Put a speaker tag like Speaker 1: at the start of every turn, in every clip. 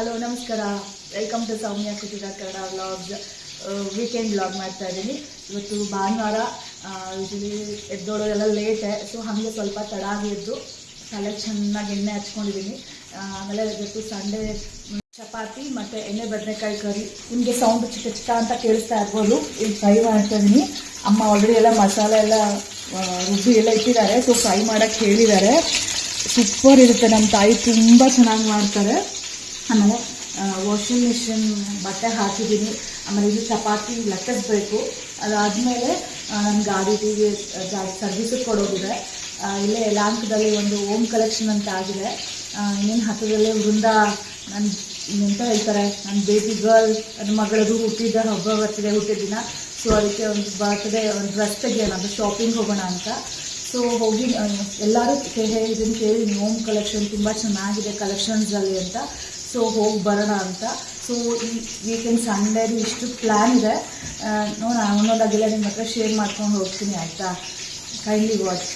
Speaker 1: Hello ನಮಸ್ಕಾರ, welcome to Soumya Kutira Kannada vlogs. Weekend vlog ಮಾಡ್ತಾ ಇದ್ದೀನಿ. ಇವತ್ತು ಭಾನುವಾರ, ಯೂಶಲಿ ಎದ್ದೋಳೋದೆಲ್ಲ ಲೇಟೆ, ಸೊ ಹಾಗೆ ಸ್ವಲ್ಪ ತಡಾಗಿ ಎದ್ದು ತಲೆಗೆ ಚೆನ್ನಾಗಿ ಎಣ್ಣೆ ಹಚ್ಕೊಂಡಿದ್ದೀನಿ. ಆಮೇಲೆ ಇವತ್ತು ಸಂಡೇ ಚಪಾತಿ ಮತ್ತು ಎಣ್ಣೆ ಬದನೆಕಾಯಿ ಕರಿ. ನಿಮಗೆ ಸೌಂಡ್ ಚಿಕ್ಕ ಚಿಕ್ಕ ಅಂತ ಕೇಳಿಸ್ತಾ ಇರ್ಬೋದು. ಈಗ ಫ್ರೈ ಮಾಡ್ತಾ ಇದ್ದೀನಿ. ಅಮ್ಮ ಆಲ್ರೆಡಿ ಎಲ್ಲ ಮಸಾಲೆ ಎಲ್ಲ ರುಬ್ಬಿ ಎಲ್ಲ ಇಟ್ಟಿದ್ದಾರೆ, ಸೊ ಫ್ರೈ ಮಾಡೋಕ್ಕೆ ಹೇಳಿದ್ದಾರೆ. ಸೂಪರ್ ಇರುತ್ತೆ, ನಮ್ಮ ತಾಯಿ ತುಂಬ ಚೆನ್ನಾಗಿ ಮಾಡ್ತಾರೆ. ಆಮೇಲೆ ವಾಷಿಂಗ್ ಮಿಷಿನ್ ಬಟ್ಟೆ ಹಾಕಿದ್ದೀನಿ. ಆಮೇಲೆ ಇದು ಚಪಾತಿ ಲಟ್ಟಿಸ್ಬೇಕು. ಅದಾದಮೇಲೆ ನನ್ನ ಗಾಡಿಗೆ ಸರ್ವಿಸಿಗೆ ಕೊಡೋಗಿದೆ. ಇಲ್ಲೇ ಯಲಹಂಕದಲ್ಲಿ ಒಂದು ಓಮ್ ಕಲೆಕ್ಷನ್ ಅಂತ ಆಗಿದೆ. ಇನ್ನೇನು ಹತ್ತಿರದಲ್ಲೇ ವೃಂದ, ನನ್ನ ಎಂತ ಹೇಳ್ತಾರೆ, ನನ್ನ ಬೇಬಿ ಗರ್ಲ್, ನನ್ನ ಮಗಳದು ಹುಟ್ಟಿದ ಹಬ್ಬ ಬರ್ತಿದೆ, ಹುಟ್ಟಿದ ದಿನ. ಸೊ ಅದಕ್ಕೆ ಒಂದು ಬರ್ತ್ಡೇ ಒಂದು ಡ್ರೆಸ್ ತೆಗಿಯೋಣ ಅಂತ ಶಾಪಿಂಗ್ ಹೋಗೋಣ ಅಂತ. ಸೊ ಹೋಗಿ ಎಲ್ಲರೂ ಇದನ್ನು ಕೇಳಿ, ಓಮ್ ಕಲೆಕ್ಷನ್ ತುಂಬ ಚೆನ್ನಾಗಿದೆ ಕಲೆಕ್ಷನ್ಸಲ್ಲಿ ಅಂತ. ಸೊ ಹೋಗಿ ಬರೋಣ ಅಂತ. ಸೊ ಈ ವೀಕೆಂಡ್ ಸಂಡೇದು ಇಷ್ಟು ಪ್ಲ್ಯಾನ್ ಇದೆ. ನೋಡೋಣ, ಒಂದೊಂದಾಗೆಲ್ಲ ನಿಮ್ಮ ಹತ್ರ ಶೇರ್ ಮಾಡ್ಕೊಂಡು ಹೋಗ್ತೀನಿ, ಆಯಿತಾ? Kindly watch.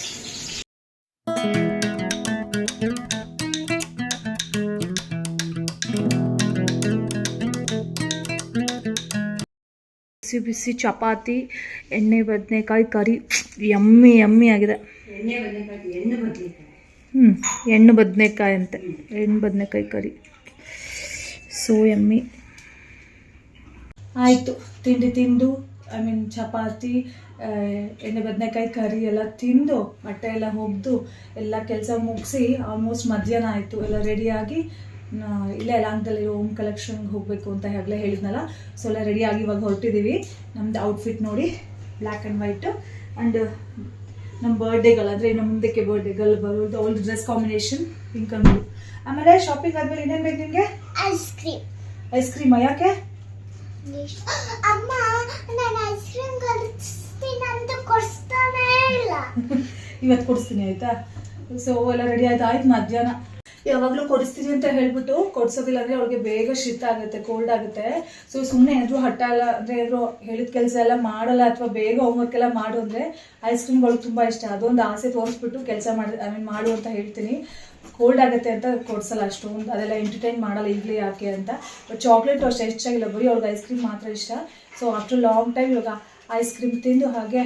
Speaker 1: ಬಿಸಿ ಬಿಸಿ ಚಪಾತಿ, ಎಣ್ಣೆ ಬದನೆಕಾಯಿ ಕರಿ, ಯಮ್ಮಿ ಯಮ್ಮಿ ಆಗಿದೆ. ಎಣ್ಣೆ ಬದನೆಕಾಯಿ ಅಂತೆ, ಎಣ್ಣೆ ಬದನೆಕಾಯಿ ಕರಿ, ಸೋ ಯಮ್ಮಿ. ಆಯಿತು, ತಿಂಡಿ ತಿಂದು, ಚಪಾತಿ, ಎಣ್ಣೆ ಬದನೆಕಾಯಿ ಕರಿ ಎಲ್ಲ ತಿಂದು, ಬಟ್ಟೆ ಎಲ್ಲ ಒಗೆದು ಎಲ್ಲ ಕೆಲಸ ಮುಗಿಸಿ ಆಲ್ಮೋಸ್ಟ್ ಮಧ್ಯಾಹ್ನ ಆಯಿತು. ಎಲ್ಲ ರೆಡಿಯಾಗಿ ಇಲ್ಲೇ ಯಲಹಂಕದಲ್ಲಿ ಓಮ್ ಕಲೆಕ್ಷನ್ಗೆ ಹೋಗಬೇಕು ಅಂತ ಆಗಲೇ ಹೇಳಿದ್ನಲ್ಲ. ಸೊ ಎಲ್ಲ ರೆಡಿಯಾಗಿ ಇವಾಗ ಹೊರಟಿದ್ದೀವಿ. ನಮ್ಮದು ಔಟ್ಫಿಟ್ ನೋಡಿ, ಬ್ಲ್ಯಾಕ್ ಆ್ಯಂಡ್ ವೈಟು. ಆ್ಯಂಡ್ ನಮ್ಮ ಬರ್ಡೇಗಳು, ಅಂದರೆ ಇನ್ನು ಮುಂದಕ್ಕೆ ಬರ್ಡೇಗಳು ಬರೋದು old dress combination pink and blue. ಆಮೇಲೆ ಶಾಪಿಂಗ್ ಆದಮೇಲೆ ಇನ್ನೇನು ಬೇಕು ನಿಮಗೆ? Ice cream. ಯಾಕೆ
Speaker 2: ಅಮ್ಮ ನಾನು ಐಸ್ ಕ್ರೀಮ್ ಕೊಡಿಸ್ತೀನಿ ಅಂತ ಕೊಡಿಸ್ತಾನೇ ಇಲ್ಲ?
Speaker 1: ಇವತ್ತು ಕೊಡಿಸ್ತೀನಿ, ಆಯಿತಾ? ಸೊ ಎಲ್ಲ ರೆಡಿ ಆಯ್ತು. ಮಧ್ಯಾಹ್ನ ಯಾವಾಗಲೂ ಕೊಡಿಸ್ತೀನಿ ಅಂತ ಹೇಳ್ಬಿಟ್ಟು ಕೊಡಿಸೋದಿಲ್ಲ ಅಂದರೆ ಅವಳಿಗೆ ಬೇಗ ಶೀತ ಆಗುತ್ತೆ, ಕೋಲ್ಡ್ ಆಗುತ್ತೆ. ಸೊ ಸುಮ್ಮನೆ ಏನಾದರೂ ಹಠ ಎಲ್ಲ, ಅಂದರೆ ಏನಾದರೂ ಹೇಳಿದ ಕೆಲಸ ಎಲ್ಲ ಮಾಡಲ್ಲ ಅಥವಾ ಬೇಗ ಹೋಮ್ವರ್ಕ್ ಎಲ್ಲ ಮಾಡು ಅಂದರೆ ಐಸ್ ಕ್ರೀಮ್ಗಳು ತುಂಬ ಇಷ್ಟ. ಅದೊಂದು ಆಸೆ ತೋರಿಸ್ಬಿಟ್ಟು ಕೆಲಸ ಮಾಡು ಅಂತ ಹೇಳ್ತೀನಿ. ಕೋಲ್ಡ್ ಆಗುತ್ತೆ ಅಂತ ಕೊಡಿಸಲ್ಲ ಅಷ್ಟೊಂದು, ಅದೆಲ್ಲ ಎಂಟರ್ಟೈನ್ ಮಾಡಲ್ಲ ಈಗಲೇ ಯಾಕೆ ಅಂತ. ಬಟ್ ಚಾಕ್ಲೇಟು ಅಷ್ಟೇ ಹೆಚ್ಚಾಗಿಲ್ಲ, ಬರೀ ಅವ್ಳಿಗೆ ಐಸ್ ಕ್ರೀಮ್ ಮಾತ್ರ ಇಷ್ಟ. ಸೊ ಆಫ್ಟರ್ ಲಾಂಗ್ ಟೈಮ್ ಇವಾಗ ಐಸ್ ಕ್ರೀಮ್ ತಿಂದು ಹಾಗೆ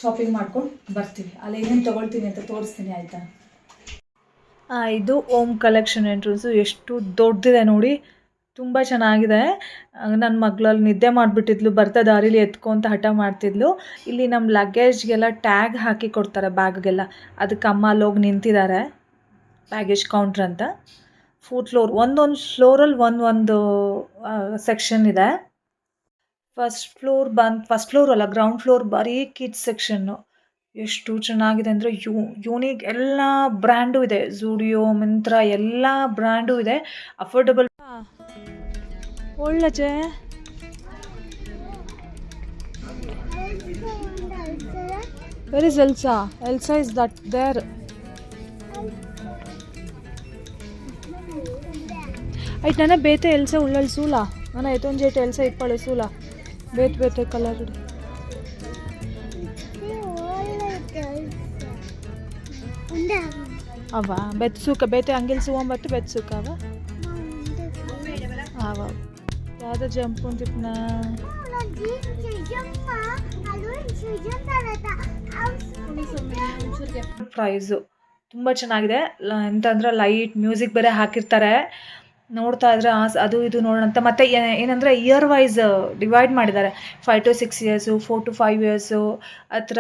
Speaker 1: ಶಾಪಿಂಗ್ ಮಾಡ್ಕೊಂಡು ಬರ್ತೀವಿ. ಅಲ್ಲಿ ಏನೇನು ತೊಗೊಳ್ತೀನಿ ಅಂತ ತೋರಿಸ್ತೀನಿ, ಆಯಿತಾ? ಇದು ಓಮ್ ಕಲೆಕ್ಷನ್ ಎಂಟ್ರೆನ್ಸು. ಎಷ್ಟು ದೊಡ್ಡದಿದೆ ನೋಡಿ, ತುಂಬ ಚೆನ್ನಾಗಿದೆ. ನನ್ನ ಮಗಳಲ್ಲಿ ನಿದ್ದೆ ಮಾಡಿಬಿಟ್ಟಿದ್ಲು, ಬರ್ತಾ ದಾರಿಲಿ ಎತ್ಕೊಂತ ಹಠ ಮಾಡ್ತಿದ್ಲು. ಇಲ್ಲಿ ನಮ್ಮ ಲಗೇಜ್ಗೆಲ್ಲ ಟ್ಯಾಗ್ ಹಾಕಿ ಕೊಡ್ತಾರೆ, ಬ್ಯಾಗ್ಗೆಲ್ಲ. ಅದಕ್ಕೆ ಅಮ್ಮ ಅಲ್ಲೋಗಿ ನಿಂತಿದ್ದಾರೆ, ಬ್ಯಾಗೇಜ್ ಕೌಂಟ್ರ್ ಅಂತ. 4th ಫ್ಲೋರ್, ಒಂದೊಂದು ಫ್ಲೋರಲ್ಲಿ ಒಂದೊಂದು ಸೆಕ್ಷನ್ ಇದೆ. ಫಸ್ಟ್ ಫ್ಲೋರ್ ಅಲ್ಲ, ಗ್ರೌಂಡ್ ಫ್ಲೋರ್ ಬರೀ ಕಿಡ್ಸ್ ಸೆಕ್ಷನ್ನು. ಎಷ್ಟು ಚೆನ್ನಾಗಿದೆ ಅಂದರೆ ಯೂನಿಕ್, ಎಲ್ಲ ಬ್ರ್ಯಾಂಡು ಇದೆ. ಝೂಡಿಯೋ, ಮಿಂತ್ರಾ ಎಲ್ಲ ಬ್ರ್ಯಾಂಡು ಇದೆ. ಅಫೋರ್ಡಬಲ್. ಒಳ್ಳೆ where is Elsa? Elsa is that there. ಆಯ್ತು, ನನ್ನ ಬೇತೆ ಎಲ್ಸಾ ಉಳ್ಳಲ್ ಸೂಲ ನನ್ನ ಎತ್ತೊಂಜೇಟೆ ಎಲ್ಸಾ ಇಪ್ಪಳು ಸೂಲ ಬೇತೆ ಕಲರ್ ಅವ ಬೆತ್ಸುಕ ಬೇತೆ ಅಂಗಿಲ್ ಸುವಂಬತ್ತು ಬೆತ್ಸುಕ ಅವ ಯಾವ್ದು ಜಂಪ್ ಅಂತಿಪ್ನ ಪ್ರೈಸು ತುಂಬ ಚೆನ್ನಾಗಿದೆ. ಎಂತಂದ್ರೆ ಲೈಟ್ ಮ್ಯೂಸಿಕ್ ಬೇರೆ ಹಾಕಿರ್ತಾರೆ, ನೋಡ್ತಾ ಇದ್ರೆ ಅದು ಇದು ನೋಡೋಣ ಅಂತ. ಮತ್ತು ಏನಂದರೆ ಇಯರ್ ವೈಸ್ ಡಿವೈಡ್ ಮಾಡಿದ್ದಾರೆ. 5 to 6 years, 4 to 5 years, ಆ ಥರ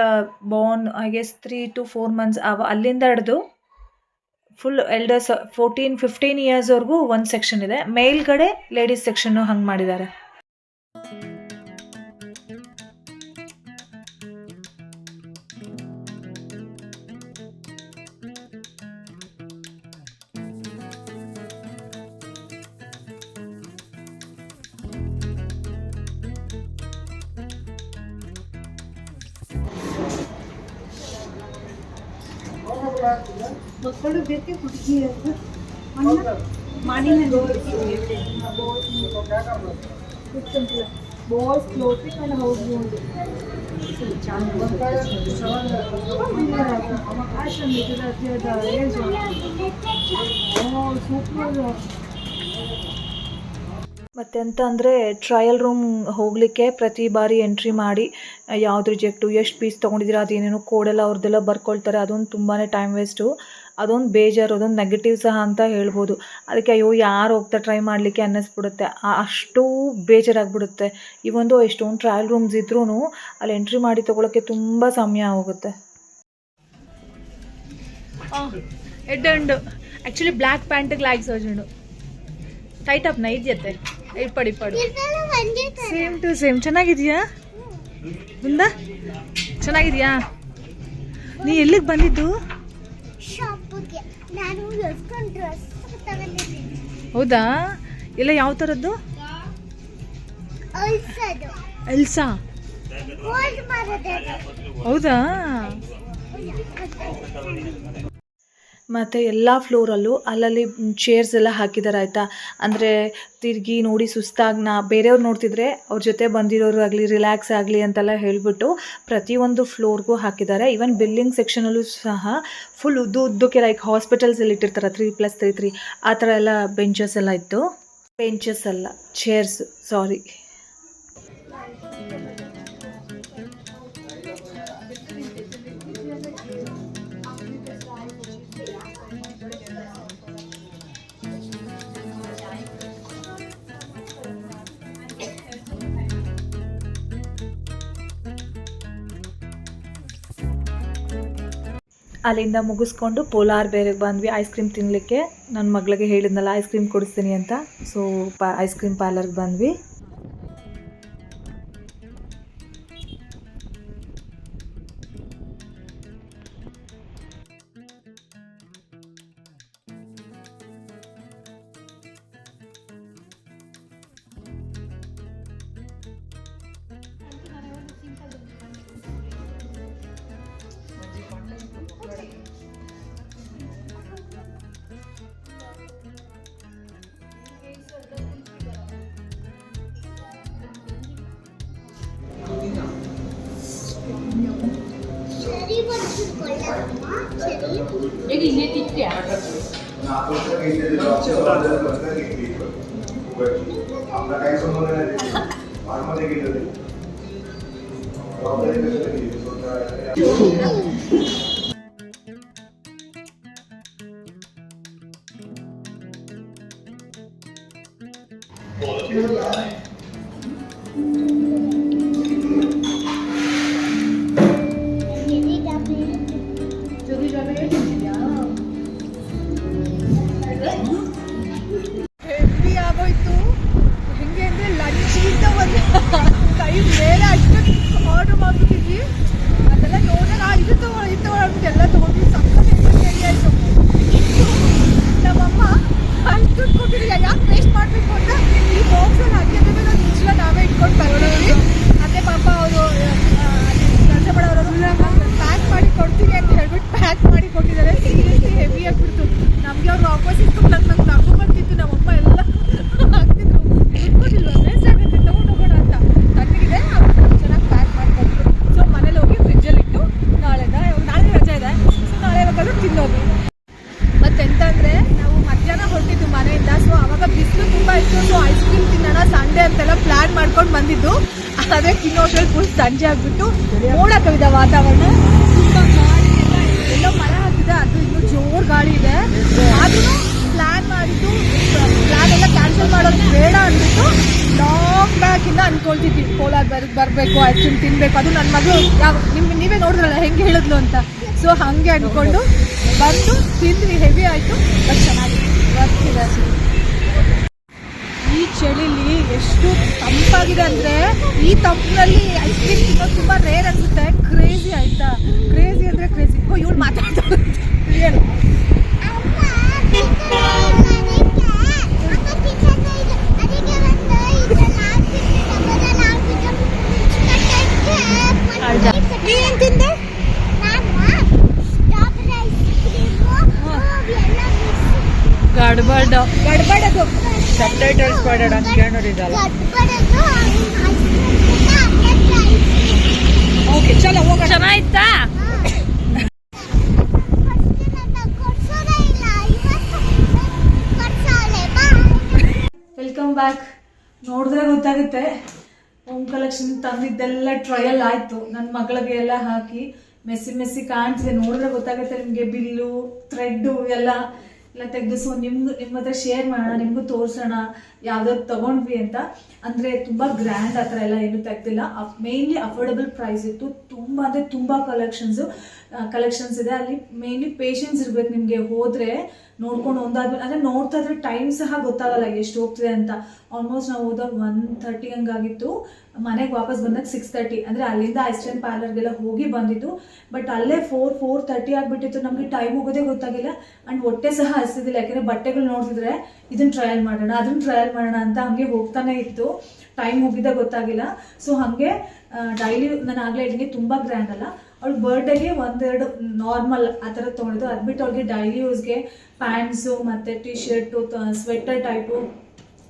Speaker 1: Born, I guess 3 to 4 months ಅಲ್ಲಿಂದ ಹಿಡಿದು ಫುಲ್ ಎಲ್ಡರ್ಸ್ 14-15 ಇಯರ್ಸ್ವರೆಗೂ ಒಂದು ಸೆಕ್ಷನ್ ಇದೆ. ಮೇಲ್ಗಡೆ ಲೇಡೀಸ್ ಸೆಕ್ಷನ್ನು ಹಂಗೆ ಮಾಡಿದ್ದಾರೆ. ಮಕ್ಕಳು ಬೇಕೆ ಹುಡುಗಿ ಮಾನಿನ ಬಾಯ್ಸ್ ಕ್ಲೋತಿಂಗ್ ಎಲ್ಲ ಹೋಗ್ಬೋದು. ಸೂಪರ್ ಮತ್ತು ಅಂತ ಅಂದರೆ ಟ್ರಯಲ್ ರೂಮ್ ಹೋಗಲಿಕ್ಕೆ ಪ್ರತಿ ಬಾರಿ ಎಂಟ್ರಿ ಮಾಡಿ ಯಾವ್ದು ರಿಜೆಕ್ಟು ಎಷ್ಟು ಪೀಸ್ ತೊಗೊಂಡಿದ್ದೀರಾ ಅದೇನೇನೋ ಕೋಡೆಲ್ಲ ಅವ್ರದ್ದೆಲ್ಲ ಬರ್ಕೊಳ್ತಾರೆ. ಅದೊಂದು ತುಂಬಾ ಟೈಮ್ ವೇಸ್ಟು, ಅದೊಂದು ಬೇಜಾರು, ಅದೊಂದು ನೆಗೆಟಿವ್ ಸಹ ಅಂತ ಹೇಳ್ಬೋದು. ಅದಕ್ಕೆ ಅಯ್ಯೋ ಯಾರು ಹೋಗ್ತಾ ಟ್ರೈ ಮಾಡಲಿಕ್ಕೆ ಅನ್ನಿಸ್ಬಿಡುತ್ತೆ, ಅಷ್ಟು ಬೇಜಾರಾಗ್ಬಿಡುತ್ತೆ. ಇವೊಂದು ಎಷ್ಟೊಂದು ಟ್ರಯಲ್ ರೂಮ್ಸ್ ಇದ್ರೂ ಅಲ್ಲಿ ಎಂಟ್ರಿ ಮಾಡಿ ತೊಗೊಳಕ್ಕೆ ತುಂಬ ಸಮಯ ಹೋಗುತ್ತೆ. ಎಡ್ಡು ಆ್ಯಕ್ಚುಲಿ ಬ್ಲ್ಯಾಕ್ ಪ್ಯಾಂಟಿಗೆ ಲಾಯ್ಕ್ ಸೋಜುಂಡು ಟೈಟ್ ಅಪ್ ನೈಟ್ ಜೊತೆ ಇಪ್ಪಡು ಸೇಮ್ ಟು ಸೇಮ್. ಚೆನ್ನಾಗಿದೆಯಾ ಮುಂದ? ಚೆನ್ನಾಗಿದೆಯಾ? ನೀ ಎಲ್ಲಿಗೆ ಬಂದಿದ್ದು? ಹೌದಾ? ಎಲ್ಲ ಯಾವ ಥರದ್ದು? ಎಲ್ಸಾ? ಹೌದಾ? ಮತ್ತು ಎಲ್ಲ ಫ್ಲೋರಲ್ಲೂ ಅಲ್ಲಲ್ಲಿ ಚೇರ್ಸ್ ಎಲ್ಲ ಹಾಕಿದ್ದಾರೆ ಆಯಿತಾ. ಅಂದರೆ ತಿರುಗಿ ನೋಡಿ ಸುಸ್ತಾಗ್ನ ಬೇರೆಯವ್ರು ನೋಡ್ತಿದ್ರೆ ಅವ್ರ ಜೊತೆ ಬಂದಿರೋರು ಆಗಲಿ ರಿಲ್ಯಾಕ್ಸ್ ಆಗಲಿ ಅಂತೆಲ್ಲ ಹೇಳಿಬಿಟ್ಟು ಪ್ರತಿಯೊಂದು ಫ್ಲೋರ್ಗೂ ಹಾಕಿದ್ದಾರೆ. ಈವನ್ ಬಿಲ್ಲಿಂಗ್ ಸೆಕ್ಷನಲ್ಲೂ ಸಹ ಫುಲ್ ಉದ್ದಕ್ಕೆ ಲೈಕ್ ಹಾಸ್ಪಿಟಲ್ಸಲ್ಲಿ ಇಟ್ಟಿರ್ತಾರೆ 3+3 ಆ ಥರ ಎಲ್ಲ ಬೆಂಚಸ್ ಎಲ್ಲ ಇತ್ತು. ಬೆಂಚಸ್ ಅಲ್ಲ, ಚೇರ್ಸ್, ಸಾರಿ. ಅಲ್ಲಿಂದ ಮುಗಿಸ್ಕೊಂಡು ಪೋಲಾರ್ ಬೇರೆಗೆ ಬಂದ್ವಿ ಐಸ್ ಕ್ರೀಮ್ ತಿನ್ನಲಿಕ್ಕೆ. ನನ್ನ ಮಗಳಿಗೆ ಹೇಳಿದ್ನಲ್ಲ ಐಸ್ ಕ್ರೀಮ್ ಕೊಡಿಸ್ತೀನಿ ಅಂತ, ಸೊ ಐಸ್ ಕ್ರೀಮ್ ಪಾರ್ಲರ್ಗೆ ಬಂದ್ವಿ. ಹೆವಿ ಆಗೋಯ್ತು. ಹೆಂಗೆ ಅಂದರೆ ಲಂಚಿಂದ ಒಂದು ಕೈ ಮೇಲೆ ಅಷ್ಟು ಆರ್ಡ್ರ್ ಮಾಡ್ಬಿಟ್ಟಿದ್ವಿ. ಅದೆಲ್ಲ ನೋಡೋಣ ಇದು ತಗೊಳ್ಬಿಟ್ಟು ಎಲ್ಲ ತೊಗೊಂಡ್ವಿ. ಸಕ್ಕ ಹೆವಿ ಆಯಿತು. ನಮ್ಮಮ್ಮ ಅಷ್ಟು ದುಡ್ಡು ಕೊಟ್ಟಿದ್ದೀವಿ, ಯಾಕೆ ವೇಸ್ಟ್ ಮಾಡಬೇಕು ಅಂತ ಈ ಬಾಕ್ಸಲ್ಲಿ ಹಾಕಿ ಅದ್ರ ಮೇಲೆ ಒಂದು ಮುಚ್ಚಳ ನಾವೇ ಇಟ್ಕೊಂಡು ತಗೊಳ್ಳೋದು. ಅದೇ ಪಾಪ ಅವರು ಕೆಲಸ ಮಾಡೋರು ಪ್ಯಾಕ್ ಮಾಡಿ ಕೊಡ್ತೀನಿ ಅಂತ ಹೇಳ್ಬಿಟ್ಟು ಪ್ಯಾಕ್ ಮಾಡಿ ಕೊಟ್ಟಿದ್ದಾರೆ. ಸೀರಿಯಸ್ಲಿ ಹೆವಿ ಆಗಿಬಿಡ್ತು. ನಮಗೆ ಅವ್ರು ವಾಪಸ್ ಇಟ್ಕೊಂಡು ನಂಗೆ ನಗು ಬರ್ತಿತ್ತು. ನಮ್ಮಮ್ಮ ಎಲ್ಲ ಹಾಕ್ತಿದ್ರು, ಇಟ್ಕೊಂಡಿಲ್ವ ವೇಸ್ಟ್ ಆಗುತ್ತೆ ತೊಗೊಂಡೋಗೋಣ ಅಂತ. ತಣ್ಣಗಿದೆ ಅವ್ರು ಚೆನ್ನಾಗಿ ಪ್ಯಾಕ್ ಮಾಡಿ ಕೊಟ್ಟರು. ಸೊ ಮನೇಲಿ ಹೋಗಿ ಫ್ರಿಜ್ಜಲ್ಲಿ ಇಟ್ಟು ನಾಳೆ ರಜೆ ಇದೆ, ಸೊ ನಾಳೆ ಬೇಕಾದ್ರೂ ತಿನ್ನೋದು. ಮತ್ತೆಂತಂದರೆ ನಾವು ಮಧ್ಯಾಹ್ನ ಹೊರಟಿದ್ದು ಮನೆಯಿಂದ. ಸೊ ಆವಾಗ ಬಿಸಿಲು ತುಂಬ ಇತ್ತು. ಸೊ ಐಸ್ ಕ್ರೀಮ್ ತಿನ್ನೋಣ ಸಂಡೇ ಅಂತೆಲ್ಲ ಪ್ಲ್ಯಾನ್ ಮಾಡ್ಕೊಂಡು ಬಂದಿದ್ದು. ಅದೇ ತಿನ್ನೋದ್ರಲ್ಲಿ ಫುಲ್ ಸಂಜೆ ಆಗಿಬಿಟ್ಟು ಮೋಡ ಕವಿದ ವಾತಾವರಣ. ತುಂಬ ಗಾಳಿ ಎಲ್ಲೋ ಮಳೆ ಹಾಕಿದೆ, ಅದು ಇನ್ನೂ ಜೋರು ಗಾಳಿ ಇದೆ. ಆದ್ರೂ ಪ್ಲ್ಯಾನ್ ಮಾಡಿದ್ದು ಪ್ಲ್ಯಾನ್ ಎಲ್ಲ ಕ್ಯಾನ್ಸಲ್ ಮಾಡೋದು ಬೇಡ ಅಂದ್ಬಿಟ್ಟು ಲಾಂಗ್ ಬ್ಯಾಕಿಂದ ಅಂದ್ಕೊಳ್ತಿದ್ವಿ ಕೋಲಾರ ಬರಬೇಕು, ಐಸ್ ಕ್ರೀಮ್ ತಿನ್ನಬೇಕು. ಅದು ನನ್ನ ಮಗಳು ನೀವೇ ನೋಡಿದ್ರಲ್ಲ ಹೆಂಗೆ ಹೇಳಿದ್ಲು ಅಂತ. ಸೊ ಹಾಗೆ ಅಂದ್ಕೊಂಡು ಬಂದು ತಿಂದ್ವಿ. ಹೆವಿ ಆಯಿತು, ಬಟ್ ಚೆನ್ನಾಗಿದೆ, ಬರ್ತಿದೆ. ಈ ಚಳಿಲಿ ಎಷ್ಟು ತಂಪಾಗಿದೆ ಅಂದರೆ ಈ ತಂಪಿನಲ್ಲಿ ಐಸ್ ಕ್ರೀಮ್ ತಿನ್ನೋದು ತುಂಬ ರೇರ್ ಅನಿಸುತ್ತೆ. ಕ್ರೇಜಿ ಆಯಿತಾ, ಕ್ರೇಜಿ ಅಂದರೆ ಕ್ರೇಜಿ. ಇವಳು ಮಾತಾಡ್ತಾರೆ ರಿಯಲ್. ನೀನು ತಿಂದೆ? ಗಡ್ಬಡ್ ಅದು ಸಬ್ಟೈಟಲ್ಸ್ ಮಾಡೋಣ ಕೇಳೋರಿದ್ದಲ್ಲ. ಓಕೆ ಚಲೋ ಹೋಗೋಣ. ಚೆನ್ನಾಯ್ತಾ? Welcome back. ನೋಡಿದ್ರೆ ಗೊತ್ತಾಗುತ್ತೆ. ಹೋಮ್ ಕಲೆಕ್ಷನ್ ತಂದಿದ್ದೆಲ್ಲ ಟ್ರಯಲ್ ಆಯಿತು. ನನ್ನ ಮಗಳಿಗೆ ಎಲ್ಲ ಹಾಕಿ ಮೆಸ್ಸಿ ಕಾಣ್ತಿದೆ. ನೋಡಿದ್ರೆ ಗೊತ್ತಾಗುತ್ತೆ ನಿಮಗೆ. ಬಿಲ್ಲು, ಥ್ರೆಡ್ಡು ಎಲ್ಲ ತೆಗೆದು. ಸೊ ನಿಮ್ಮ ಹತ್ರ ಶೇರ್ ಮಾಡೋಣ, ನಿಮಗೂ ತೋರಿಸೋಣ ಯಾವ್ದಾದ್ರು ತಗೊಂಡ್ವಿ ಅಂತ. ಅಂದರೆ ತುಂಬ ಗ್ರ್ಯಾಂಡ್ ಆ ಥರ ಎಲ್ಲ ಏನು ತೆಗ್ದಿಲ್ಲ. ಮೇನ್ಲಿ ಅಫೋರ್ಡಬಲ್ ಪ್ರೈಸ್ ಇತ್ತು. ತುಂಬ ಅಂದರೆ ತುಂಬ ಕಲೆಕ್ಷನ್ಸ್ ಇದೆ. ಅಲ್ಲಿ ಮೇನ್ಲಿ ಪೇಷನ್ಸ್ ಇರ್ಬೇಕು ನಿಮಗೆ. ಹೋದರೆ ನೋಡ್ಕೊಂಡು ಒಂದಾದ್ಮೇಲೆ, ಅಂದರೆ ನೋಡ್ತಾ ಇದ್ರೆ ಟೈಮ್ ಸಹ ಗೊತ್ತಾಗಲ್ಲ ಎಷ್ಟು ಹೋಗ್ತಿದೆ ಅಂತ. ಆಲ್ಮೋಸ್ಟ್ ನಾವು ಹೋದಾಗ 1:30 ಹಂಗಾಗಿತ್ತು. ಮನೆಗೆ ವಾಪಸ್ ಬಂದಾಗ 6:30. ಅಂದರೆ ಅಲ್ಲಿಂದ ಐಸ್ ಕ್ರೀಮ್ ಪಾರ್ಲರ್ಗೆಲ್ಲ ಹೋಗಿ ಬಂದಿದ್ದು. ಬಟ್ ಅಲ್ಲೇ 4:30 ಆಗಿಬಿಟ್ಟಿತ್ತು. ನಮಗೆ ಟೈಮ್ ಹೋಗೋದೇ ಗೊತ್ತಾಗಿಲ್ಲ. ಆ್ಯಂಡ್ ಹೊಟ್ಟೆ ಸಹ ಹಸಿದಿಲ್ಲ. ಯಾಕೆಂದರೆ ಬಟ್ಟೆಗಳು ನೋಡ್ತಿದ್ರೆ ಇದನ್ನು ಟ್ರಯಲ್ ಮಾಡೋಣ, ಅದನ್ನು ಟ್ರಯಲ್ ಮಾಡೋಣ ಅಂತ ಹಾಗೆ ಹೋಗ್ತಾನೆ ಇತ್ತು. ಟೈಮ್ ಹೋಗಿದ್ದ ಗೊತ್ತಾಗಿಲ್ಲ. ಸೊ ಹಾಗೆ ಡೈಲಿ ನಾನು ಆಗಲೇ ಹೇಳಿದಂಗೆ ತುಂಬ ಗ್ರ್ಯಾಂಡ್ ಅಲ್ಲ. ಅವಳು ಬರ್ಡೇಗೆ 1-2 ನಾರ್ಮಲ್ ಆ ಥರ ತೊಗೊಂಡಿದ್ದು. ಅದು ಬಿಟ್ಟು ಅವಳಿಗೆ ಡೈಲಿ ಯೂಸ್ಗೆ ಪ್ಯಾಂಟ್ಸು ಮತ್ತು ಟಿ ಶರ್ಟು, ಸ್ವೆಟರ್ ಟೈಪು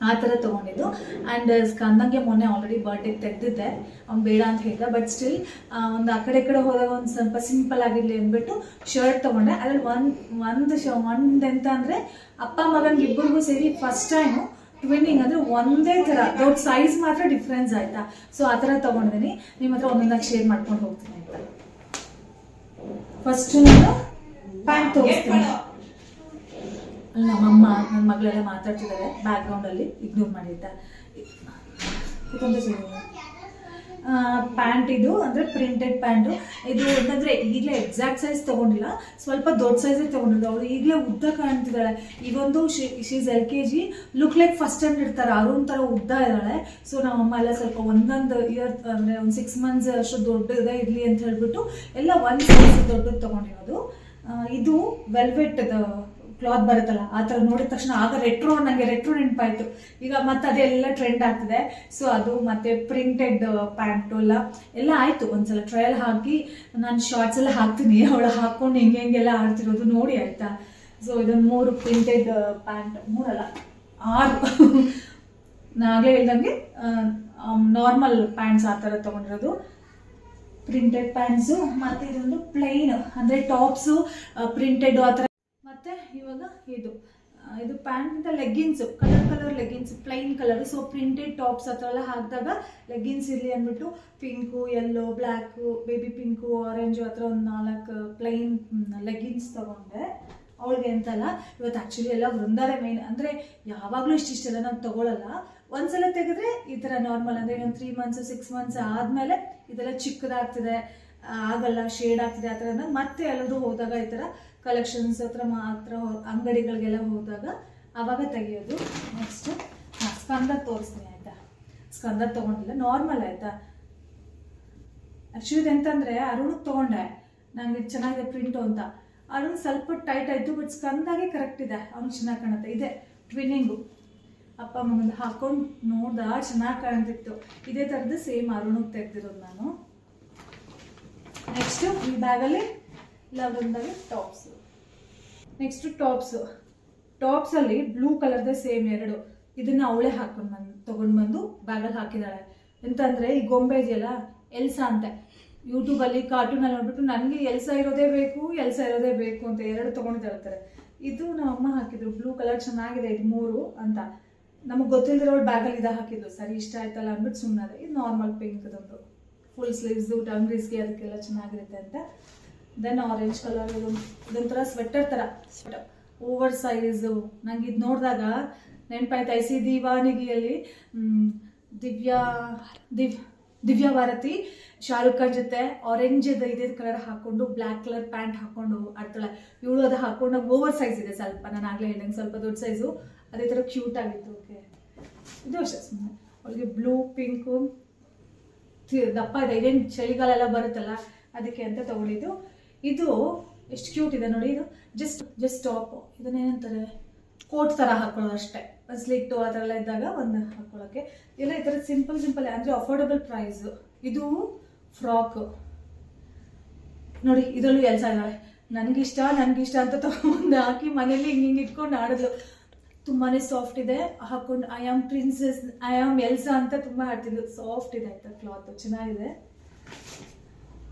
Speaker 1: ಆ ಥರ ತೊಗೊಂಡಿದ್ದು. ಆ್ಯಂಡ್ ಸ್ಕಂದಂಗೆ ಮೊನ್ನೆ ಆಲ್ರೆಡಿ ಬರ್ಡೇಗೆ ತೆಗೆದಿದ್ದೆ. ಅವ್ನು ಬೇಡ ಅಂತ ಹೇಳಿದ. ಬಟ್ ಸ್ಟಿಲ್ ಒಂದು ಆ ಕಡೆ ಹೋದಾಗ ಒಂದು ಸ್ವಲ್ಪ ಸಿಂಪಲ್ ಆಗಿರಲಿ ಅಂದ್ಬಿಟ್ಟು ಶರ್ಟ್ ತೊಗೊಂಡೆ. ಅದ್ರಲ್ಲಿ ಒಂದು ಎಂತ ಅಂದರೆ ಅಪ್ಪ ಮಗನಿಗೆ ಇಬ್ಬರಿಗೂ ಸೇರಿ ಫಸ್ಟ್ ಟೈಮು ಟ್ವಿನ್ನಿಂಗ್, ಅಂದರೆ ಒಂದೇ ಥರ ದೊಡ್ಡ ಸೈಜ್ ಮಾತ್ರ ಡಿಫ್ರೆನ್ಸ್ ಆಯಿತಾ. ಸೊ ಆ ಥರ ತೊಗೊಂಡಿದ್ದೀನಿ. ನಿಮ್ಮ ಹತ್ರ ಒಂದೊಂದಾಗಿ ಶೇರ್ ಮಾಡ್ಕೊಂಡು ಹೋಗ್ತೀನಿ ಆಯಿತಾ. ಫಸ್ಟು ನಾನು ಪ್ಯಾಂಟ್ ತೋರಿಸ್ತೀನಿ. ಅಲ್ಲಿ ನಮ್ಮಮ್ಮ ನನ್ನ ಮಗಳೆಲ್ಲ ಮಾತಾಡ್ತಿದ್ದಾರೆ ಬ್ಯಾಕ್ಗ್ರೌಂಡಲ್ಲಿ, ಇಗ್ನೋರ್ ಮಾಡಿದ್ದ. ಪ್ಯಾಂಟ್ ಇದು ಅಂದರೆ ಪ್ರಿಂಟೆಡ್ ಪ್ಯಾಂಟು. ಇದು ಏನಂದರೆ ಈಗಲೇ ಎಕ್ಸಾಕ್ಟ್ ಸೈಜ್ ತೊಗೊಂಡಿಲ್ಲ, ಸ್ವಲ್ಪ ದೊಡ್ಡ ಸೈಜೇ ತೊಗೊಂಡಿದ್ದು. ಅವಳು ಈಗಲೇ ಉದ್ದ ಕಾಣ್ತಿದ್ದಾಳೆ. ಈಗೊಂದು she's LKG, look like first standard ಥರ, ಅರುಣ್ ಥರ ಉದ್ದ ಇದ್ದಾಳೆ. ಸೊ ನಮ್ಮಮ್ಮ ಎಲ್ಲ ಸ್ವಲ್ಪ ಒಂದೊಂದು ಇಯರ್ ಅಂದರೆ ಒಂದು 6 months ಅಷ್ಟು ದೊಡ್ಡದೇ ಇರಲಿ ಅಂತ ಹೇಳ್ಬಿಟ್ಟು ಎಲ್ಲ ಒಂದು ಸೈಜ್ ದೊಡ್ಡದು ತೊಗೊಂಡಿರೋದು. ಇದು ವೆಲ್ವೆಟ್ದು ಕ್ಲಾತ್ ಬರುತ್ತಲ್ಲ ಆ ಥರ ನೋಡಿದ ತಕ್ಷಣ ಆಗ ನನಗೆ ರೆಟ್ರೋ ನೆನಪಾಯಿತು. ಈಗ ಮತ್ತೆ ಅದೆಲ್ಲ ಟ್ರೆಂಡ್ ಆಗ್ತಿದೆ. ಸೊ ಅದು ಮತ್ತೆ ಪ್ರಿಂಟೆಡ್ ಪ್ಯಾಂಟು ಎಲ್ಲ ಆಯಿತು. ಒಂದ್ಸಲ ಟ್ರಯಲ್ ಹಾಕಿ ನಾನು ಶಾರ್ಟ್ಸ್ ಎಲ್ಲ ಹಾಕ್ತೀನಿ. ಅವಳು ಹಾಕ್ಕೊಂಡು ಹೆಂಗೆಲ್ಲ ಆಡ್ತಿರೋದು ನೋಡಿ ಆಯಿತಾ. ಸೊ ಇದೊಂದು 3 ಪ್ರಿಂಟೆಡ್ ಪ್ಯಾಂಟ್, 3 ಅಲ್ಲ 6 ನಾಗಲೇ ಹೇಳ್ದಂಗೆ ನಾರ್ಮಲ್ ಪ್ಯಾಂಟ್ಸ್ ಆ ಥರ ತೊಗೊಂಡಿರೋದು. ಪ್ರಿಂಟೆಡ್ ಪ್ಯಾಂಟ್ಸು ಮತ್ತು ಇದೊಂದು ಪ್ಲೈನ್ ಅಂದರೆ ಟಾಪ್ಸು ಪ್ರಿಂಟೆಡ್ ಆ ಥರ. ಮತ್ತು ಇವಾಗ ಇದು ಪ್ಯಾಂಟ್ ಅಂತ leggings, colour leggings, plain colour. So printed tops ಆ ಥರ ಎಲ್ಲ ಹಾಕಿದಾಗ ಲೆಗ್ಗಿನ್ಸ್ ಇರಲಿ ಅಂದ್ಬಿಟ್ಟು pink, yellow, black, baby pink, orange ಆ ಥರ ಒಂದು 4 ಪ್ಲೈನ್ ಲೆಗ್ಗಿನ್ಸ್ ತೊಗೊಂಡೆ. ಅವಳಿಗೆ ಅಂತಲ್ಲ, ಇವತ್ತು ಆ್ಯಕ್ಚುಲಿ ಎಲ್ಲ ವೃಂದಾರೆ ಮೇನ್. ಅಂದರೆ ಯಾವಾಗಲೂ ಇಷ್ಟಿಷ್ಟೆಲ್ಲ ನಾವು ತೊಗೊಳ್ಳಲ್ಲ. ಒಂದ್ಸಲ ತೆಗೆದ್ರೆ ಈ ಥರ ನಾರ್ಮಲ್, ಅಂದರೆ ಇನ್ನೊಂದು 3 months 6 months ಆದಮೇಲೆ ಇದೆಲ್ಲ ಚಿಕ್ಕದಾಗ್ತಿದೆ, ಆಗಲ್ಲ, ಶೇಡ್ ಆಗ್ತಿದೆ ಆ ಥರ ಅಂದಾಗ ಮತ್ತೆ ಎಲ್ಲರೂ ಹೋದಾಗ ಈ ಥರ ಕಲೆಕ್ಷನ್ಸ್ ಹತ್ರ ಮಾತ್ರ ಅಂಗಡಿಗಳಿಗೆಲ್ಲ ಹೋದಾಗ ಆವಾಗ ತೆಗಿಯೋದು. ನೆಕ್ಸ್ಟ್ ಸ್ಕಂದ ತೋರಿಸ್ತೀನಿ ಆಯಿತಾ. ಸ್ಕಂದ ತೊಗೊಂಡಿಲ್ಲ, ನಾರ್ಮಲ್ ಆಯಿತಾ. ಆ್ಯಕ್ಚುಲಿ ಎಂತಂದರೆ ಅರುಣಿಗೆ ತೊಗೊಂಡೆ, ನನಗೆ ಚೆನ್ನಾಗಿದೆ ಪ್ರಿಂಟು ಅಂತ. ಅರುಣ್ ಸ್ವಲ್ಪ ಟೈಟ್ ಆಯಿತು, ಬಟ್ ಸ್ಕಂದಾಗೆ ಕರೆಕ್ಟ್ ಇದೆ, ಅವ್ನಿಗೆ ಚೆನ್ನಾಗಿ ಕಾಣುತ್ತೆ. ಇದೆ ಟ್ವಿನ್ನಿಂಗು, ಅಪ್ಪ ಮಗಂದು ಹಾಕ್ಕೊಂಡು ನೋಡ್ದ ಚೆನ್ನಾಗಿ ಕಾಣ್ತಿತ್ತು. ಇದೇ ಥರದ್ದು ಸೇಮ್ ಅರುಣಿಗೆ ತೆಗ್ದಿರೋದು ನಾನು. ನೆಕ್ಸ್ಟು ಈ ಬ್ಯಾಗಲ್ಲಿ ಲವ್ರಿಂದಾಗಿ ಟಾಪ್ಸು. ನೆಕ್ಸ್ಟು ಟಾಪ್ಸಲ್ಲಿ ಬ್ಲೂ ಕಲರ್ದೇ ಸೇಮ್ 2. ಇದನ್ನು ಅವಳೇ ತೊಗೊಂಡು ಬಂದು ಬ್ಯಾಗಲ್ಲಿ ಹಾಕಿದ್ದಾಳೆ. ಎಂತಂದರೆ ಈ ಗೊಂಬೆ ಇದೆಯಲ್ಲ ಎಲ್ಸಾ ಅಂತೆ, ಯೂಟ್ಯೂಬಲ್ಲಿ ಕಾರ್ಟೂನಲ್ಲಿ ನೋಡ್ಬಿಟ್ಟು ನನಗೆ ಎಲ್ಸಾ ಇರೋದೇ ಬೇಕು ಅಂತ 2 ತೊಗೊಂಡಿರ್ತಾರೆ. ಇದು ನಮ್ಮಮ್ಮ ಹಾಕಿದ್ರು, ಬ್ಲೂ ಕಲರ್ ಚೆನ್ನಾಗಿದೆ ಇದು 3 ಅಂತ. ನಮಗೆ ಗೊತ್ತಿಲ್ಲದಿರೋಳು ಬ್ಯಾಗಲ್ಲಿ ಹಾಕಿದ್ರು. ಸರಿ ಇಷ್ಟ ಆಯ್ತಲ್ಲ ಅಂದ್ಬಿಟ್ಟು ಸುಮ್ಮನೆ. ಇದು ನಾರ್ಮಲ್ ಪಿಂಕ್ದೊಂದು ಫುಲ್ ಸ್ಲೀವ್ಸು, ಟಂಗ್ರೀಸ್ಗೆ ಅದಕ್ಕೆಲ್ಲ ಚೆನ್ನಾಗಿರುತ್ತೆ ಅಂತ. ದೆನ್ ಆರೆಂಜ್ ಕಲರ್, ಇದೊಂಥರ ಸ್ವೆಟರ್ ಥರ, ಓವರ್ ಸೈಜು. ನಂಗೆ ಇದು ನೋಡಿದಾಗ ನೆನಪಾಯ್ತು ಐಸಿ ದೀವಾನಿಗಿಯಲ್ಲಿ ದಿವ್ಯಾ ಭಾರತಿ ಶಾರುಖ್ ಖಾನ್ ಜೊತೆ ಆರೆಂಜ್ ಇದೇ ಕಲರ್ ಹಾಕ್ಕೊಂಡು ಬ್ಲ್ಯಾಕ್ ಕಲರ್ ಪ್ಯಾಂಟ್ ಹಾಕ್ಕೊಂಡು ಆಡ್ತಾಳೆ. ಇವಳು ಅದು ಹಾಕ್ಕೊಂಡು ಓವರ್ ಸೈಜ್ ಇದೆ ಸ್ವಲ್ಪ, ನಾನು ಆಗಲೇ ಹೇಳಿದಂಗೆ ಸ್ವಲ್ಪ ದೊಡ್ಡ ಸೈಜು, ಅದೇ ಥರ ಕ್ಯೂಟ್ ಆಗಿತ್ತು. ಓಕೆ, ಇದು ಅಷ್ಟೇ ಸುಮ್ಮನೆ. ಅವಳಿಗೆ ಬ್ಲೂ ಪಿಂಕು ದಪ್ಪ ಇದೆ, ಇದೇನು ಚಳಿಗಾಲ ಎಲ್ಲ ಬರುತ್ತಲ್ಲ ಅದಕ್ಕೆ ಅಂತ ತೊಗೊಂಡಿದ್ದು. ಇದು ಎಷ್ಟು ಕ್ಯೂಟ್ ಇದೆ ನೋಡಿ. ಇದು ಜಸ್ಟ್ ಟಾಪ್, ಇದನ್ನೇನಂತಾರೆ ಕೋಟ್ ಥರ ಹಾಕ್ಕೊಳ್ಳೋದು ಅಷ್ಟೇ. ಸ್ಲಿಟ್ಟು ಆ ಥರ ಎಲ್ಲ ಇದ್ದಾಗ ಒಂದು ಹಾಕ್ಕೊಳ್ಳೋಕ್ಕೆ ಎಲ್ಲ ಈ ಥರ ಸಿಂಪಲ್ ಅಂದರೆ ಅಫೋರ್ಡಬಲ್ ಪ್ರೈಸು. ಇದು ಫ್ರಾಕು ನೋಡಿ, ಇದರಲ್ಲೂ ಎಲ್ಸ ಇದ್ದಾಳೆ. ನನಗಿಷ್ಟ ಅಂತ ತೊಗೊಂಡು ಹಾಕಿ ಮನೇಲಿ ಹಿಂಗೆ ಇಟ್ಕೊಂಡು ಆಡಿದ್ಲು. ತುಂಬಾ ಸಾಫ್ಟ್ ಇದೆ, ಹಾಕೊಂಡು I am princess, I am Elsa ಅಂತ ತುಂಬ ಆಡ್ತಿದ್ಲು. ಸಾಫ್ಟ್ ಇದೆ ಆಯ್ತಾ, ಕ್ಲಾತ್ ಚೆನ್ನಾಗಿದೆ.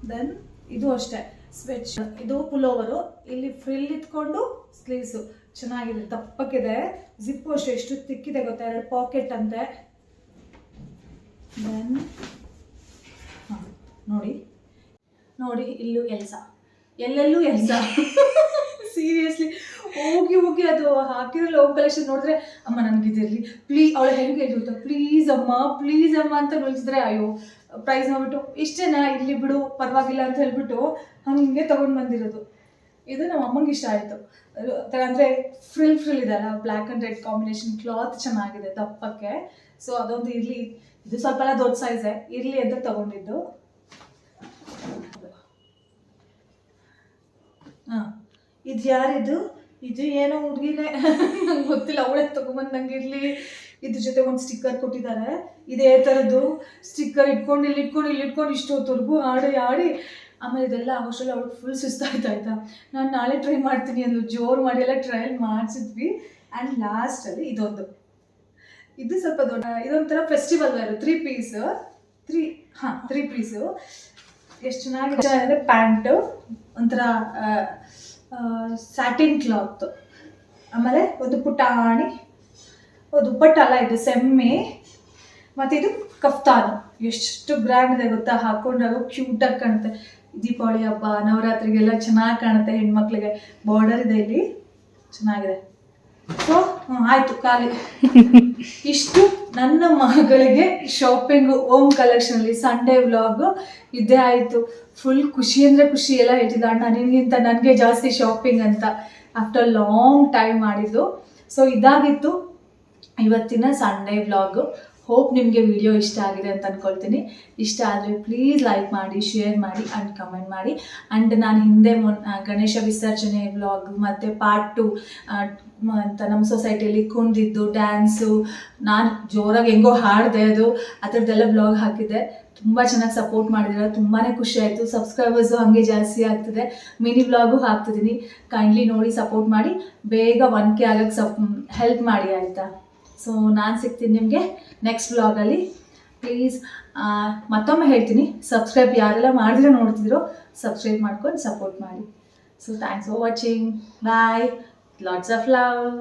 Speaker 1: ದೆನ್ ಇದು ಅಷ್ಟೇ ಸ್ವೆಚ್, ಇದು ಪುಲೋವರು, ಇಲ್ಲಿ ಫ್ರಿಲ್ ಇಟ್ಕೊಂಡು ಸ್ಲೀವ್ಸು ಚೆನ್ನಾಗಿದೆ, ದಪ್ಪಕ್ಕಿದೆ. ಜಿಪ್ಪು ಅಷ್ಟೇ ಎಷ್ಟು ತಿಕ್ಕಿದೆ ಗೊತ್ತಾ, 2 ಪಾಕೆಟ್ ಅಂತೆ. ದೆನ್ ಹಾಂ ನೋಡಿ ಇಲ್ಲೂ ಎಲ್ಸ, ಎಲ್ಲೆಲ್ಲೂ ಎಲ್ಸ. ಸೀರಿಯಸ್ಲಿ ಹೋಗಿ ಅದು ಹಾಕಿರೋ ಲವ್ ಕಲೆಕ್ಷನ್ ನೋಡಿದ್ರೆ ಅಮ್ಮ ನನಗಿದಿರಲಿ ಅವಳು ಹೆಂಗೆ ಹೇಳ್ತಾ ಪ್ಲೀಸ್ ಅಮ್ಮ ಅಂತ ನೋಡ್ತಿದ್ರೆ ಅಯ್ಯೋ ಪ್ರೈಸ್ ನೋಡ್ಬಿಟ್ಟು ಇಷ್ಟೇನಾ ಇಲ್ಲಿ ಬಿಡು ಪರವಾಗಿಲ್ಲ ಅಂತ ಹೇಳ್ಬಿಟ್ಟು ಹಂಗೆ ತೊಗೊಂಡು ಬಂದಿರೋದು. ಇದು ನಮ್ಮ ಅಮ್ಮಂಗೆ ಇಷ್ಟ ಆಯಿತು. ಅಂದರೆ ಫ್ರಿಲ್ ಇದೆ ಅಲ್ಲ, black and red combination, cloth ಚೆನ್ನಾಗಿದೆ ದಪ್ಪಕ್ಕೆ. ಸೊ ಅದೊಂದು ಇರಲಿ, ಇದು ಸ್ವಲ್ಪ ಎಲ್ಲ ದೊಡ್ಡ ಸೈಜೇ ಇರಲಿ ಅಂತ ತೊಗೊಂಡಿದ್ದು. ಹಾಂ ಇದು ಯಾರಿದು? ಇದು ಏನೋ ಹುಡುಗಿನೇ, ನಂಗೆ ಗೊತ್ತಿಲ್ಲ, ಅವಳೇ ತೊಗೊಂಬಂದು ನಂಗೆ ಇರಲಿ. ಇದ್ರ ಜೊತೆ ಒಂದು ಸ್ಟಿಕ್ಕರ್ ಕೊಟ್ಟಿದ್ದಾರೆ, ಇದೇ ಥರದ್ದು ಸ್ಟಿಕ್ಕರ್ ಇಟ್ಕೊಂಡು ಇಷ್ಟೊತ್ತವರೆಗೂ ಆಡಿ ಆಮೇಲೆ ಇದೆಲ್ಲ ಆಗೋಷ್ಟರಲ್ಲಿ ಅವಳು ಫುಲ್ ಸುಸ್ತಾಯ್ತಾಯ್ತಾ. ನಾನು ನಾಳೆ ಟ್ರೈ ಮಾಡ್ತೀನಿ ಅಂದು ಜೋರು ಮಾಡಿ ಎಲ್ಲ ಟ್ರಯಲ್ ಮಾಡಿಸಿದ್ವಿ. ಆ್ಯಂಡ್ ಲಾಸ್ಟಲ್ಲಿ ಇದು ಸ್ವಲ್ಪ ದೊಡ್ಡ, ಇದೊಂಥರ ಫೆಸ್ಟಿವಲ್ ವೇರು, 3 ಪೀಸು ಎಷ್ಟು ಚೆನ್ನಾಗಿದೆ. ಪ್ಯಾಂಟು ಒಂಥರ ಸ್ಯಾಟಿನ್ ಕ್ಲಾತ್, ಆಮೇಲೆ ಒಂದು ಪುಟಾಣಿ ದುಪ್ಪಟ್ಟ ಅಲ್ಲ, ಇದು ಸೆಮ್ಮೆ, ಮತ್ತು ಇದು ಕಫ್ತಾನು. ಎಷ್ಟು ಗ್ರ್ಯಾಂಡ್ ಇದೆ ಗೊತ್ತಾ, ಹಾಕೊಂಡಾಗ ಕ್ಯೂಟಾಗಿ ಕಾಣುತ್ತೆ. ದೀಪಾವಳಿ ಹಬ್ಬ ನವರಾತ್ರಿಗೆಲ್ಲ ಚೆನ್ನಾಗಿ ಕಾಣುತ್ತೆ ಹೆಣ್ಮಕ್ಳಿಗೆ. ಬಾರ್ಡರ್ ಇದೆ ಇಲ್ಲಿ, ಚೆನ್ನಾಗಿದೆ. ಸೊ ಆಯಿತು, ಖಾಲಿ. ಇಷ್ಟು ನನ್ನ ಮಗಳಿಗೆ ಶಾಪಿಂಗು ಓಮ್ ಕಲೆಕ್ಷನಲ್ಲಿ ಸಂಡೇ ವ್ಲಾಗು ಇದೇ ಆಯಿತು. ಫುಲ್ ಖುಷಿ ಅಂದರೆ ಖುಷಿ. ಎಲ್ಲ ಹೇಳ್ತಿದ್ದ ಅಣ್ಣ ನಿನಗಿಂತ ನನಗೆ ಜಾಸ್ತಿ ಶಾಪಿಂಗ್ ಅಂತ, ಆಫ್ಟರ್ ಲಾಂಗ್ ಟೈಮ್ ಮಾಡಿದ್ದು. ಸೊ ಇದಾಗಿತ್ತು ಇವತ್ತಿನ ಸಂಡೇ ವ್ಲಾಗು. ಹೋಪ್ ನಿಮಗೆ ವಿಡಿಯೋ ಇಷ್ಟ ಆಗಿದೆ ಅಂತ ಅಂದ್ಕೊಳ್ತೀನಿ. ಇಷ್ಟ ಆದರೆ ಪ್ಲೀಸ್ ಲೈಕ್ ಮಾಡಿ, ಶೇರ್ ಮಾಡಿ ಆ್ಯಂಡ್ ಕಮೆಂಟ್ ಮಾಡಿ. ಆ್ಯಂಡ್ ನಾನು ಹಿಂದೆ ಗಣೇಶ ವಿಸರ್ಜನೆ ವ್ಲಾಗ್ ಮತ್ತು ಪಾರ್ಟ್ 2 ಅಂತ ನಮ್ಮ ಸೊಸೈಟಿಯಲ್ಲಿ ಕುಂದಿದ್ದು ಡ್ಯಾನ್ಸು, ನಾನು ಜೋರಾಗಿ ಹೆಂಗೋ ಹಾಡಿದೆ, ಅದು ಆ ಥರದ್ದೆಲ್ಲ ವ್ಲಾಗ್ ಹಾಕಿದ್ದೆ. ತುಂಬ ಚೆನ್ನಾಗಿ ಸಪೋರ್ಟ್ ಮಾಡಿದ್ರೆ, ತುಂಬಾ ಖುಷಿ ಆಯಿತು. ಸಬ್ಸ್ಕ್ರೈಬರ್ಸು ಹಾಗೆ ಜಾಸ್ತಿ ಆಗ್ತಿದೆ. ಮಿನಿ ವ್ಲಾಗು ಹಾಕ್ತಿದ್ದೀನಿ, ಕೈಂಡ್ಲಿ ನೋಡಿ ಸಪೋರ್ಟ್ ಮಾಡಿ, ಬೇಗ 1K ಆಗೋಕ್ಕೆ ಹೆಲ್ಪ್ ಮಾಡಿ ಆಯಿತಾ. ಸೊ ನಾನು ಸಿಗ್ತೀನಿ ನಿಮಗೆ ನೆಕ್ಸ್ಟ್ ವ್ಲಾಗಲ್ಲಿ. ಪ್ಲೀಸ್ ಮತ್ತೊಮ್ಮೆ ಹೇಳ್ತೀನಿ, ಸಬ್ಸ್ಕ್ರೈಬ್ ಯಾರೆಲ್ಲ ಮಾಡಿದ್ರೆ ನೋಡ್ತಿದ್ರೋ ಸಬ್ಸ್ಕ್ರೈಬ್ ಮಾಡ್ಕೊಂಡು ಸಪೋರ್ಟ್ ಮಾಡಿ. So thanks for watching. Bye. Lots of love.